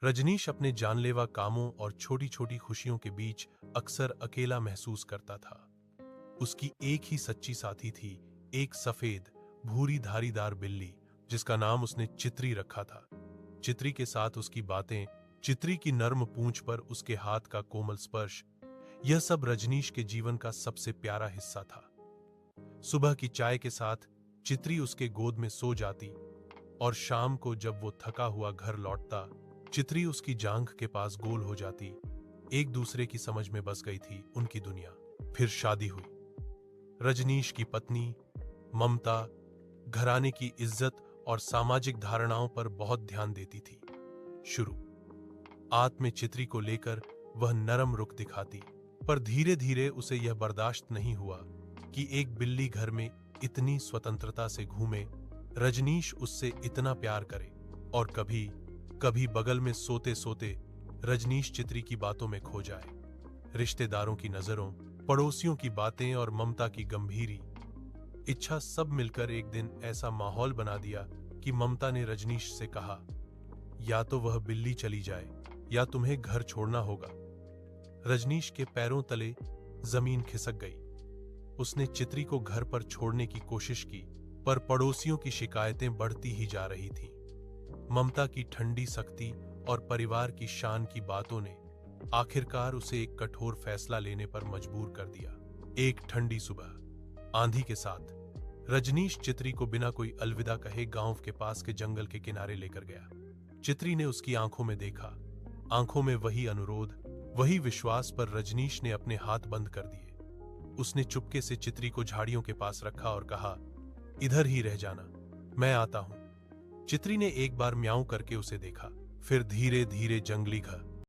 रजनीश अपने जानलेवा कामों और छोटी छोटी खुशियों के बीच अक्सर अकेला महसूस करता था। उसकी एक ही सच्ची साथी थी, एक सफेद भूरी धारीदार बिल्ली जिसका नाम उसने चित्री रखा था। चित्री के साथ उसकी बातें, चित्री की नर्म पूंछ पर उसके हाथ का कोमल स्पर्श, यह सब रजनीश के जीवन का सबसे प्यारा हिस्सा था। सुबह की चाय के साथ चित्री उसके गोद में सो जाती और शाम को जब वो थका हुआ घर लौटता, चित्री उसकी जांघ के पास गोल हो जाती। एक दूसरे की समझ में बस गई थी उनकी दुनिया। फिर शादी हुई। रजनीश की पत्नी ममता घराने की इज्जत और सामाजिक धारणाओं पर बहुत ध्यान देती थी। शुरुआत में चित्री को लेकर वह नरम रुख दिखाती, पर धीरे धीरे उसे यह बर्दाश्त नहीं हुआ कि एक बिल्ली घर में इतनी स्वतंत्रता से घूमे, रजनीश उससे इतना प्यार करे। और कभी कभी बगल में सोते सोते रजनीश चित्री की बातों में खो जाए। रिश्तेदारों की नजरों, पड़ोसियों की बातें और ममता की गंभीरी इच्छा सब मिलकर एक दिन ऐसा माहौल बना दिया कि ममता ने रजनीश से कहा, या तो वह बिल्ली चली जाए या तुम्हें घर छोड़ना होगा। रजनीश के पैरों तले जमीन खिसक गई। उसने चित्री को घर पर छोड़ने की कोशिश की, पर पड़ोसियों की शिकायतें बढ़ती ही जा रही थीं। ममता की ठंडी सख्ती और परिवार की शान की बातों ने आखिरकार उसे एक कठोर फैसला लेने पर मजबूर कर दिया। एक ठंडी सुबह आंधी के साथ रजनीश चित्री को बिना कोई अलविदा कहे गांव के पास के जंगल के किनारे लेकर गया। चित्री ने उसकी आंखों में देखा, आंखों में वही अनुरोध, वही विश्वास, पर रजनीश ने अपने हाथ बंद कर दिए। उसने चुपके से चित्री को झाड़ियों के पास रखा और कहा, इधर ही रह जाना, मैं आता हूं। चित्री ने एक बार म्याऊं करके उसे देखा, फिर धीरे धीरे जंगली घर